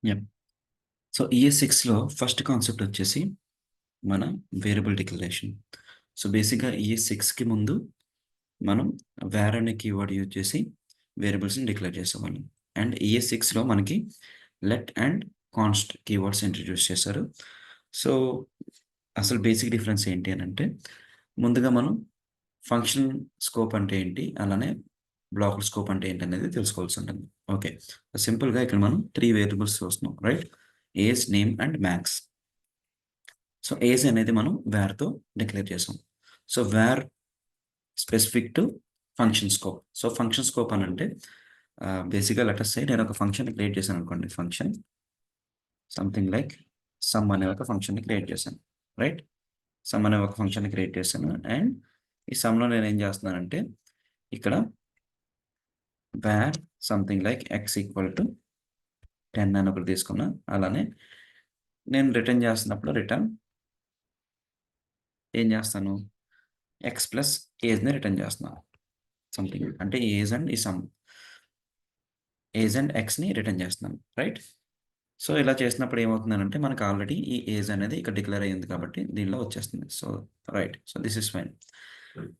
Yeah! So, ఈఎస్6లో first concept వచ్చేసి మన variable declaration. So, బేసిక్‌గా ఈఎస్6కి ముందు మనం వేర్ అనే కీవర్డ్ యూజ్ చేసి వేరియబుల్స్‌ని డిక్లేర్ చేసేవాళ్ళం. అండ్ ఈఎస్6లో మనకి let and const keywords introduce చేశారు. సో, అసలు బేసిక్ డిఫరెన్స్ ఏంటి అనంటే, ముందుగా మనం ఫంక్షన్ స్కోప్ అంటే ఏంటి? అలానే బ్లాక్ స్కోప్ అంటే ఏంటనేది తెలుసుకోవాల్సి ఉంటుంది. ఓకే. సింపుల్‌గా ఇక్కడ మనం 3 వేరియబుల్స్ చూస్తున్నాం. Right? Age, name and max. So, age అనేది మనం వేర్‌తో డిక్లేర్ చేసాం. So, var specific to function scope. So, function scope అనంటే బేసిక్‌గా లెట్ అస్ సే నేను ఒక ఫంక్షన్‌ని క్రియేట్ చేశాననుకోండి. ఫంక్షన్ సంథింగ్ లైక్ సమ్ అనే ఒక ఫంక్షన్‌ని క్రియేట్ చేశాను. రైట్? సమ్ అనే ఒక ఫంక్షన్‌ని క్రియేట్ చేశాను. అండ్ ఈ సమ్‌లో నేనేం చేస్తున్నానంటే ఇక్కడ var something like X equal to 10 అని ఒకటి తీసుకున్నా. అలానే నేను రిటర్న్ చేస్తున్నప్పుడు రిటర్న్ ఏం చేస్తాను? ఎక్స్ ప్లస్ ఏజ్‌ని రిటర్న్ చేస్తున్నాను. సంథింగ్ అంటే ఏజ్ అండ్ ఈ సమ్ ఏజ్ అండ్ ఎక్స్‌ని రిటర్న్ చేస్తున్నాను. రైట్? సో, ఇలా చేసినప్పుడు ఏమవుతుందనంటే మనకు ఆల్రెడీ ఈ ఏజ్ అనేది ఇక్కడ డిక్లేర్ అయ్యింది కాబట్టి దీనిలో వచ్చేస్తుంది. So, right. So, this is fine.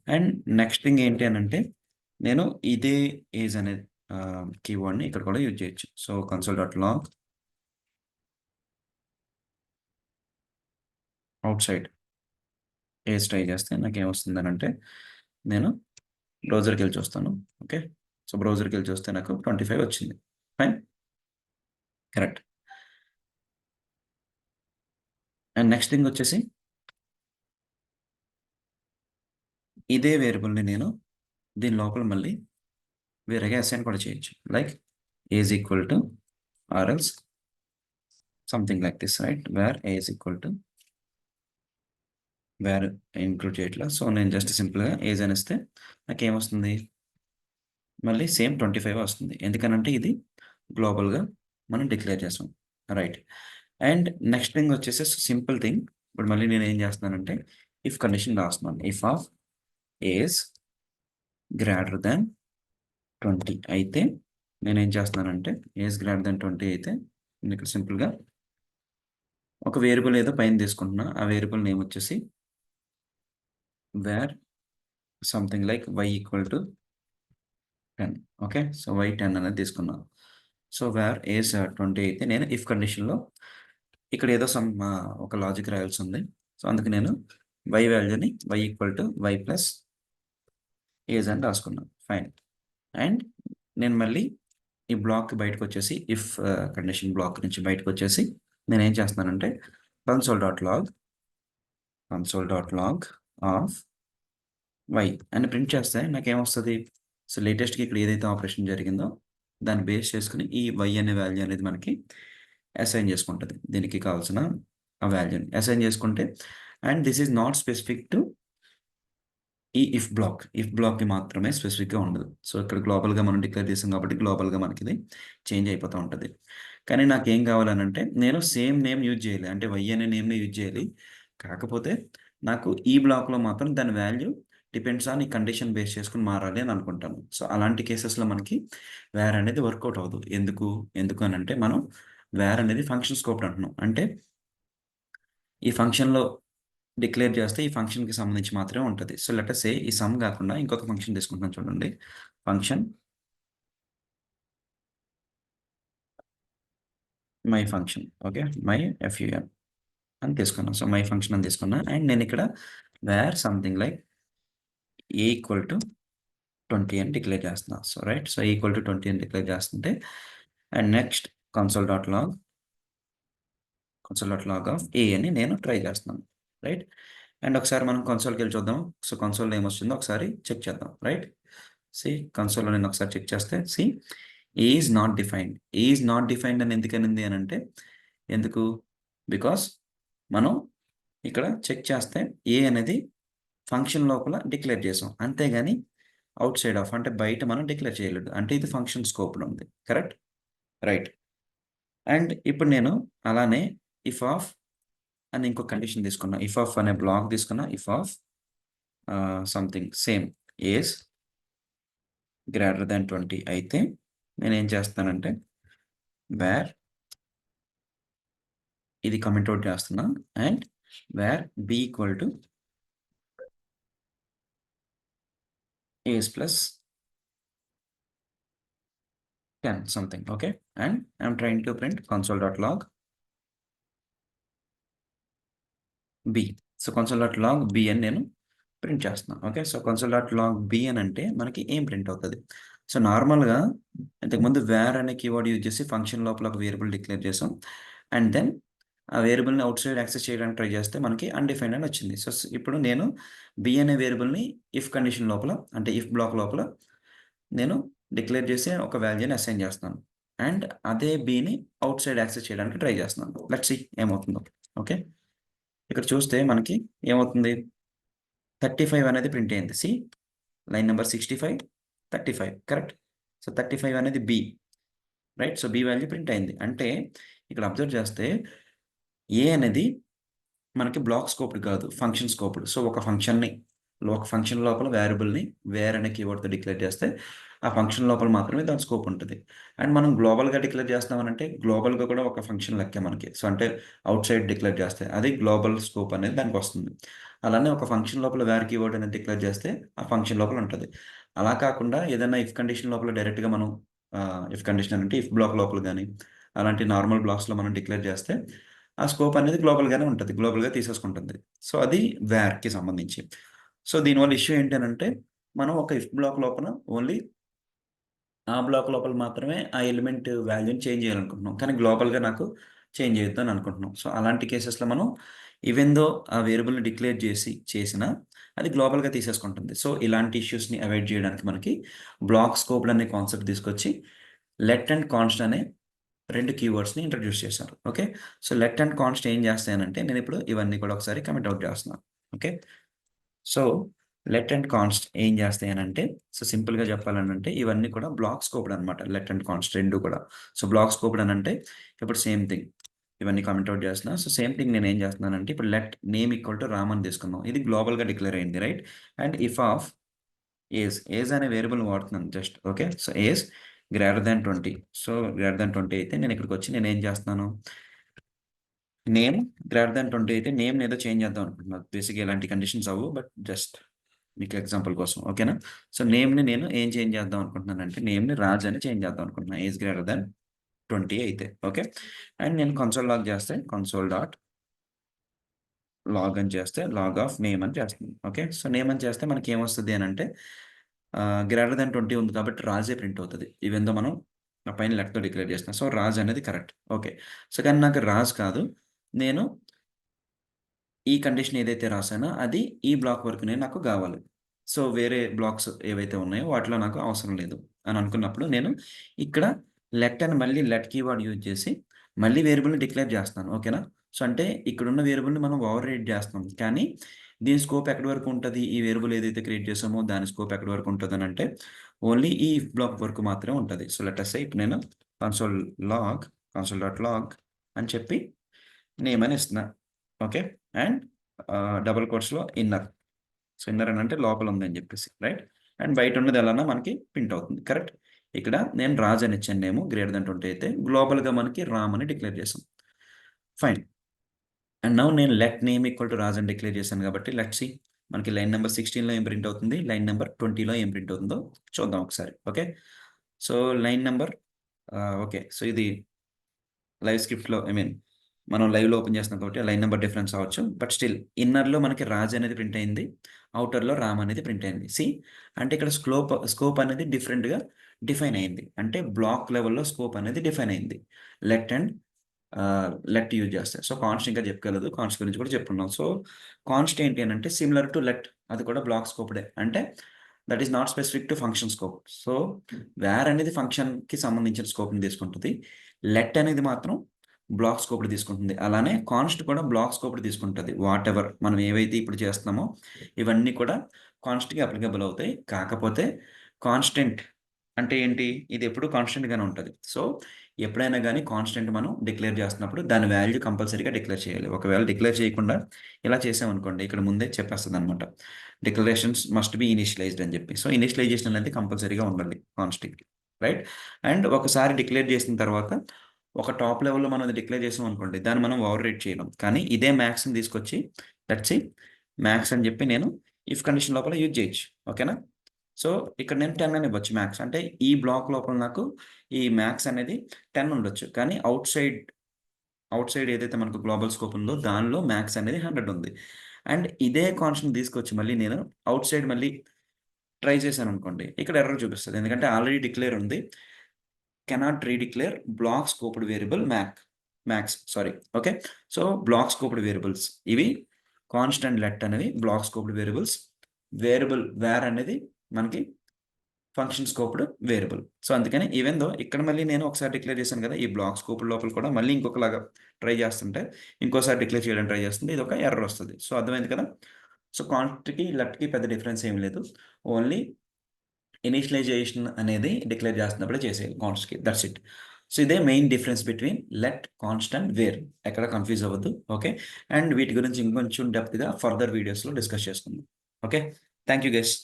And next thing ఏంటి అనంటే నేను ఇదే ఏజ్ అనే కీవర్డ్‌ని ఇక్కడ కూడా యూజ్ చేయొచ్చు. సో, కన్సోల్.లాగ్ ఔట్‌సైడ్ ఏజ్ ట్రై చేస్తే నాకేమొస్తుందనంటే నేను బ్రౌజర్‌కెళ్ళి చూస్తాను. ఓకే. సో, బ్రౌజర్‌కెళ్ళి చూస్తే నాకు 25 వచ్చింది. Fine. Correct. And next thing వచ్చేసి ఇదే వేరియబుల్‌ని నేను దీని లోపల మళ్ళీ వేరేగా అసైన్ కూడా చేయొచ్చు. Like age equal to or else something like this right? Var a is equal to var include చేయట్లా. సో, నేను జస్ట్ సింపుల్‌గా ఏజ్ అని ఇస్తే నాకేమొస్తుంది? మళ్ళీ సేమ్ 25 వస్తుంది. ఎందుకనంటే ఇది గ్లోబల్‌గా మనం డిక్లేర్ చేసాం. రైట్. అండ్ నెక్స్ట్ థింగ్ వచ్చేసి సింపుల్ థింగ్. ఇప్పుడు మళ్ళీ నేనేం చేస్తున్నానంటే ఇఫ్ కండిషన్ రాస్తున్నాను. If of age greater than 20 అయితే నేనేం చేస్తున్నానంటే ఏజ్ గ్రేటర్ థాన్ 20 అయితే నేను ఇక్కడ సింపుల్‌గా ఒక వేరియబుల్ ఏదో పైన తీసుకుంటున్నా. ఆ వేరియబుల్ నేమ్ వచ్చేసి var something like Y equal to 10. Okay. So, Y 10 అనేది తీసుకున్నాను. సో, వేర్ ఏజ్ 20 అయితే నేను ఇఫ్ కండిషన్‌లో ఇక్కడ ఏదో ఒక లాజిక్ రాయాల్సుంది. సో, అందుకు నేను వై వాల్యూని Y equal to Y plus age అని రాసుకున్నాను. ఫైన్. అండ్ నేను మళ్ళీ ఈ బ్లాక్ బయటకొచ్చేసి ఇఫ్ కండిషన్ బ్లాక్ నుంచి బయటకొచ్చేసి నేనేం చేస్తున్నానంటే కన్సోల్.లాగ్ కన్సోల్.లాగ్ ఆఫ్ వై అని ప్రింట్ చేస్తే నాకేమొస్తది? సో, లేటెస్ట్‌గా ఇక్కడ ఏదైతే ఆపరేషన్ జరిగిందో దాన్ని బేస్ చేసుకొని ఈ వై అనే వాల్యూ అనేది మనకి అసైన్ చేసుకుంటది. దీనికి కావాల్సిన ఆ వాల్యూని అసైన్ చేసుకుంటే and this is not specific to ఈ ఇఫ్ బ్లాక్. ఇఫ్ బ్లాక్‌కి మాత్రమే స్పెసిఫిక్‌గా ఉండదు. సో, ఇక్కడ గ్లోబల్‌గా మనం డిక్లేర్ చేసాం కాబట్టి గ్లోబల్‌గా మనకిది చేంజ్ అయిపోతా ఉంటది. కానీ నాకేం కావాలనంటే నేను సేమ్ నేమ్ యూజ్ చేయాలి. అంటే వై అనే నేమ్‌ని యూజ్ చేయాలి. కాకపోతే నాకు ఈ బ్లాక్‌లో మాత్రం దాని వాల్యూ డిపెండ్స్ ఆన్ ఈ కండిషన్ బేస్ చేసుకొని మారాలి అని అనుకుంటాను. సో, అలాంటి కేసెస్‌లో మనకి వేర్ అనేది వర్కౌట్ అవ్వదు. ఎందుకు అనంటే మనం వేర్ అనేది ఫంక్షన్ స్కోప్డ్ అంటున్నాం. అంటే ఈ ఫంక్షన్‌లో డిక్లేర్ చేస్తే ఈ ఫంక్షన్‌కి సంబంధించి మాత్రమే ఉంటది. సో, లెట్ అస్ సే ఈ సమ్ గాకుండా ఇంకొక ఫంక్షన్ తీసుకుంటున్నాను చూడండి. Function my function. Okay. My F U N అని తీసుకున్నా. సో, మై ఫంక్షన్ అని తీసుకున్నా. అండ్ నేనిక్కడ var something like a equal to 20 అని డిక్లేర్ చేస్తున్నా. So, right. So, equal to 20 అని డిక్లేర్ చేస్తుంటే and next console log console log of a అని నేను ట్రై చేస్తున్నాను. రైట్. అండ్ ఒకసారి మనం కన్సోల్‌కెళ్ళి చూద్దాం. సో, కన్సోల్‌లో ఏమొచ్చిందో ఒకసారి చెక్ చేద్దాం. రైట్. కన్సోల్‌లో నేను ఒకసారి చెక్ చేస్తే ఏ is not defined. A is not defined అని ఎందుకనింది అనంటే ఎందుకు? బికాస్ మనం ఇక్కడ చెక్ చేస్తే ఏ అనేది ఫంక్షన్ లోపల డిక్లేర్ చేసాం. అంతేగాని ఔట్‌సైడ్ ఆఫ్ అంటే బయట మనం డిక్లేర్ చేయలేదు. అంటే ఇది ఫంక్షన్ స్కోప్‌లో ఉంది. కరెక్ట్? రైట్. అండ్ ఇప్పుడు నేను అలానే ఇఫ్ ఆఫ్ అని ఇంకో కండిషన్ తీసుకున్నా. ఇఫ్ ఆఫ్ అనే బ్లాక్ తీసుకున్నా. If of something same age greater than 20 అయితే నేనేం చేస్తానంటే వేర్ ఇది కమెంట్ అవుట్ చేస్తున్నా. And var B equal to age plus 10 something. Okay. And I'm trying to print console.log B. So console.log B అని నేను print చేస్తున్నాను. Okay. So console.log B అని అంటే మనకి ఏం ప్రింట్ అవుతుంది? సో నార్మల్గా ఇంతకుముందు వేర్ అనే కీవర్డ్ యూజ్ చేసి ఫంక్షన్ లోపల ఒక వేరియబుల్ డిక్లేర్ చేసాం. అండ్ దెన్ ఆ వేరియబుల్ని అవుట్ సైడ్ యాక్సెస్ చేయడానికి ట్రై చేస్తే మనకి అన్డిఫైన్డ్ అని వచ్చింది. సో ఇప్పుడు నేను బి అనే వేరియబుల్ని ఇఫ్ కండిషన్ లోపల, అంటే ఇఫ్ బ్లాక్ లోపల నేను డిక్లేర్ చేసి ఒక వాల్యూని అసైన్ చేస్తున్నాను. అండ్ అదే బిని అవుట్ సైడ్ యాక్సెస్ చేయడానికి ట్రై చేస్తున్నాను. లెట్స్ సీ ఏమవుతుందో. ఓకే. ఇక్కడ చూస్తే మనకి ఏమవుతుంది? 35 అనేది ప్రింట్ అయింది. See line number 65, 35 correct. So 35 అనేది B, right. So B value print అయింది. అంటే ఇక్కడ అబ్జర్వ్ చేస్తే ఏ అనేది మనకి బ్లాక్ స్కోప్డ్ కాదు, ఫంక్షన్ స్కోప్డ్. సో ఒక ఫంక్షన్ లోపల వేరియబుల్ని వేర్ అనే కీవర్డ్తో డిక్లేర్ చేస్తే ఆ ఫంక్షన్ లోపల మాత్రమే దాని స్కోప్ ఉంటుంది. అండ్ మనం గ్లోబల్గా డిక్లేర్ చేస్తామనంటే గ్లోబల్గా కూడా ఒక ఫంక్షన్ లెక్కే మనకి. సో అంటే అవుట్ సైడ్ డిక్లేర్ చేస్తే అది గ్లోబల్ స్కోప్ అనేది దానికి వస్తుంది. అలానే ఒక ఫంక్షన్ లోపల వేర్ కీవర్డ్ అనేది డిక్లేర్ చేస్తే ఆ ఫంక్షన్ లోపల ఉంటుంది. అలా కాకుండా ఏదైనా ఇఫ్ కండిషన్ లోపల డైరెక్ట్గా మనం ఇఫ్ కండిషన్ అంటే ఇఫ్ బ్లాక్ లోపల కానీ అలాంటి నార్మల్ బ్లాక్స్లో మనం డిక్లేర్ చేస్తే ఆ స్కోప్ అనేది గ్లోబల్‌గానే ఉంటది. గ్లోబల్‌గా తీసేసుకుంటుంది. సో అది వేర్‌కి సంబంధించి. సో దీనివల్ల ఇష్యూ ఏంటనంటే, మనం ఒక ఇఫ్ బ్లాక్ లోపల ఓన్లీ ఆ బ్లాక్ లోపల మాత్రమే ఆ ఎలిమెంట్ వాల్యూని చేంజ్ చేయాలనుకుంటున్నాం. కానీ గ్లోబల్‌గా నాకు చేంజ్ చేయొద్దు అని అనుకుంటున్నాం. సో అలాంటి కేసెస్‌లో మనం ఈవెన్ దో ఆ వేరియబుల్‌ని డిక్లేర్ చేసినా అది గ్లోబల్‌గా తీసేసుకుంటుంది. సో ఇలాంటి ఇష్యూస్‌ని అవాయిడ్ చేయడానికి మనకి బ్లాక్ స్కోప్డ్ అనే కాన్సెప్ట్ తీసుకొచ్చి లెట్ అండ్ కాన్స్ట్ అనే 2 కీవర్డ్స్‌ని ఇంట్రొడ్యూస్ చేశారు. Okay. So let and const ఏం చేస్తాయనంటే నేనిప్పుడు ఇవన్నీ కూడా ఒకసారి కమెంట్ ఔట్ చేస్తున్నాను. Okay. So let and const ఏం చేస్తాయనంటే, సో సింపుల్‌గా చెప్పాలనంటే ఇవన్నీ కూడా బ్లాక్ స్కోప్డ్ అనమాట. లెట్ అండ్ కాన్స్ట్ 2 కూడా. సో బ్లాక్ స్కోప్డ్ అనంటే ఇప్పుడు సేమ్ థింగ్. ఇవన్నీ కామెంట్ ఔట్ చేస్తున్నా. సో సేమ్ థింగ్ నేనేం చేస్తున్నానంటే ఇప్పుడు let name equal to Ram అని తీసుకుందాం. ఇది గ్లోబల్‌గా డిక్లేర్ అయింది, right. And if of age అనే వేరియబుల్‌ని వాడుతున్నాను just. Okay. So age greater than 20. So greater than 20 అయితే నేనిక్కడికొచ్చి నేనేం చేస్తున్నాను, నేమ్ గ్రేటర్ థాన్ 20 అయితే నేమ్‌ని ఏదో చేంజ్ చేద్దాం అనుకుంటున్నా. బేసిక్‌గా ఎలాంటి కండిషన్స్ అవ్వవు. బట్ జస్ట్ మీకు ఎగ్జాంపుల్ కోసం. ఓకేనా? సో నేమ్‌ని నేను ఏం చేంజ్ చేద్దాం అనుకుంటున్నానంటే నేమ్‌ని రాజ్ అని చేంజ్ చేద్దాం అనుకుంటున్నా. ఏజ్ గ్రేటర్ థాన్ 20 అయితే. ఓకే. అండ్ నేను కన్సోల్ లాగ్ చేస్తే కన్సోల్ డాట్ లాగ్ అని చేస్తే లాగ్ ఆఫ్ నేమ్ అని చేస్తుంది. ఓకే. సో నేమ్ అని చేస్తే మనకేమొస్తది అనంటే గ్రేటర్ థాన్ 20 ఉంది కాబట్టి రాజే ప్రింట్ అవుతది. ఈవెన్ దో మనం ఆ పైన లెట్‌తో డిక్లేర్ చేసినా. సో రాజ్ అనేది కరెక్ట్. ఓకే. సో కానీ నాకు రాజ్ కాదు. నేను ఈ కండిషన్ ఏదైతే రాసానో అది ఈ బ్లాక్ వరకునే నాకు గావాలి. సో వేరే బ్లాక్స్ ఏవైతే ఉన్నాయో వాటిలో నాకు అవసరం లేదు అని అనుకున్నప్పుడు నేను ఇక్కడ లెట్ అని మళ్ళీ లెట్ కీవర్డ్ యూజ్ చేసి మళ్ళీ వేరియబుల్‌ని డిక్లేర్ చేస్తాను. ఓకేనా? సో అంటే ఇక్కడున్న వేరియబుల్‌ని మనం ఓవర్ రైడ్ చేస్తున్నాం. కానీ దీని స్కోప్ ఎక్కడి వరకు ఉంటది? ఈ వేరియబుల్ ఏదైతే క్రియేట్ చేసామో దాని స్కోప్ ఎక్కడి వరకు ఉంటదనంటే ఓన్లీ ఈ ఇఫ్ బ్లాక్ వరకు మాత్రమే ఉంటది. సో లెట్ అస్ సే ఇప్పుడు నేను కన్సోల్ లాగ్ కన్సోల్.లాగ్ అని చెప్పి నేమ్ అని ఇస్తున్నా. ఓకే. అండ్ డబుల్ కోట్స్‌లో ఇన్నర్. సో ఇన్నర్ అనంటే లోపల ఉందని జెప్పేసి, రైట్. అండ్ బయట ఉన్నది ఎలానో మనకి ప్రింట్ అవుతుంది. కరెక్ట్. ఇక్కడ నేను రాజ్ అని ఇచ్చాను నేము గ్రేటర్ థాన్ 20 అయితే గ్లోబల్‌గా మనకి రామ్ అని డిక్లేర్ చేసాం. ఫైన్. అండ్ నౌ నేను let name equal to Raj అని డిక్లేర్ చేశాను కాబట్టి లెట్స్ సీ మనకి లైన్ నంబర్ 16లో ఏం ప్రింట్ అవుతుంది? లైన్ నంబర్ 20లో ఏం ప్రింట్ అవుతుందో చూద్దాం ఒకసారి. Okay. So line number okay. So ఇది లైవ్ స్క్రిప్ట్‌లో మనం లైవ్‌లో ఓపెన్ చేస్తున్నాం కాబట్టి లైన్ నంబర్ డిఫరెన్స్ అవ్వచ్చు. బట్ స్టిల్ ఇన్నర్‌లో మనకి రాజ్ అనేది ప్రింట్ అయింది. ఔటర్‌లో రామ్ అనేది ప్రింట్ అయింది. అంటే ఇక్కడ స్కోప్ అనేది డిఫరెంట్‌గా డిఫైన్ అయింది. అంటే బ్లాక్ లెవెల్‌లో స్కోప్ అనేది డిఫైన్ అయింది. లెట్ అండ్ లెట్ యూజ్ చేస్తే. సో కాన్స్ట్ ఇంకా చెప్పుకోలేదు. కాన్స్ట్ గురించి కూడా చెప్పుకున్నాం. సో కాన్స్ట్ ఏంటి అనంటే సిమిలర్ టు లెట్ అది కూడా బ్లాక్ స్కోప్‌డే. అంటే that is not specific to function scope. So where అనేది ఫంక్షన్‌కి సంబంధించిన స్కోప్‌ని తీసుకుంటది. లెట్ అనేది మాత్రం బ్లాక్ స్కోప్‌ని తీసుకుంటుంది. అలానే కాన్స్ట్ కూడా బ్లాక్ స్కోప్‌ని తీసుకుంటది. వాటెవర్ మనం ఏవైతే ఇప్పుడు చేస్తున్నామో ఇవన్నీ కూడా కాన్స్ట్‌కి అప్లికబుల్ అవుతాయి. కాకపోతే కాన్స్టెంట్ అంటే ఏంటి? ఇది ఎప్పుడు కాన్స్టెంట్‌గానే ఉంటది. సో ఎప్పుడైనా గాని కాన్స్టెంట్ మనం డిక్లేర్ చేస్తున్నప్పుడు దాని వాల్యూ కంపల్సరీగా డిక్లేర్ చేయాలి. ఒకవేళ డిక్లేర్ చేయకుండా ఇలా చేసామనుకోండి ఇక్కడ ముందే చెప్పేస్తదనమాట. డిక్లరేషన్స్ మస్ట్ బి ఇనిషియలైజ్డ్ అని చెప్పి. సో ఇనిషియలైజేషన్ అనేది కంపల్సరీగా ఉండాలి కాన్స్ట్‌కి, రైట్. అండ్ ఒకసారి డిక్లేర్ చేసిన తర్వాత ఒక టాప్ లెవెల్‌లో మనం డిక్లేర్ చేసాం అనుకోండి, దాన్ని మనం ఓవర్ రైట్ చేయలేం. కానీ ఇదే మ్యాక్స్‌ని తీసుకొచ్చి లెట్స్ సే మ్యాక్స్ అని చెప్పి నేను ఇఫ్ కండిషన్ లోపల యూజ్ చేయొచ్చు. ఓకేనా? సో, ఇక్కడ నేను 10 అని ఇవ్వచ్చు మ్యాక్స్. అంటే ఈ బ్లాక్ లోపల నాకు ఈ మ్యాక్స్ అనేది 10 ఉండొచ్చు. కానీ ఔట్ సైడ్ ఏదైతే మనకు గ్లోబల్ స్కోప్ ఉందో దానిలో మ్యాక్స్ అనేది 100 ఉంది. అండ్ ఇదే కాన్స్టెంట్ తీసుకొచ్చి మళ్ళీ నేను ఔట్ సైడ్ మళ్ళీ ట్రై చేశాననుకోండి, ఇక్కడ ఎర్రర్ చూపిస్తది. ఎందుకంటే ఆల్రెడీ డిక్లేర్ ఉంది. Cannot redeclare block scoped variable max sorry. Okay. So, block scoped variables ఇవి కాన్స్టెంట్ లెట్ అనేవి block scoped variables. Variable var అనేది మనకి ఫంక్షన్ స్కోప్డ్ వేరియబుల్. సో, అందుకని ఈవెన్ దో ఇక్కడ మళ్ళీ నేను ఒకసారి డిక్లేర్ చేశాను కదా! ఈ బ్లాక్ స్కోప్డ్ లోపల కూడా మళ్ళీ ఇంకొకలాగా ట్రై చేస్తుంటే, ఇంకోసారి డిక్లేర్ చేయడానికి ట్రై చేస్తుంది. ఇదొక ఎర్రర్ వస్తది. సో, అర్థమైంది కదా! సో, కాన్స్ట్‌కి, లెట్‌కి పెద్ద డిఫరెన్స్ ఏమి లేదు. ఓన్లీ ఇనీషియలైజేషన్ అనేది డిక్లేర్ చేస్తున్నప్పుడే చేసేయాలి కాన్స్ట్‌కి. That's it. సో, ఇదే main difference between let, const and var. ఎక్కడ కన్‌ఫ్యూజ్ అవ్వద్దు. ఓకే. అండ్ వీటి గురించి ఇంకొంచెం డెప్త్‌గా ఫర్దర్ వీడియోస్‌లో డిస్కస్ చేసుకుందాం. ఓకే. Thank you guys.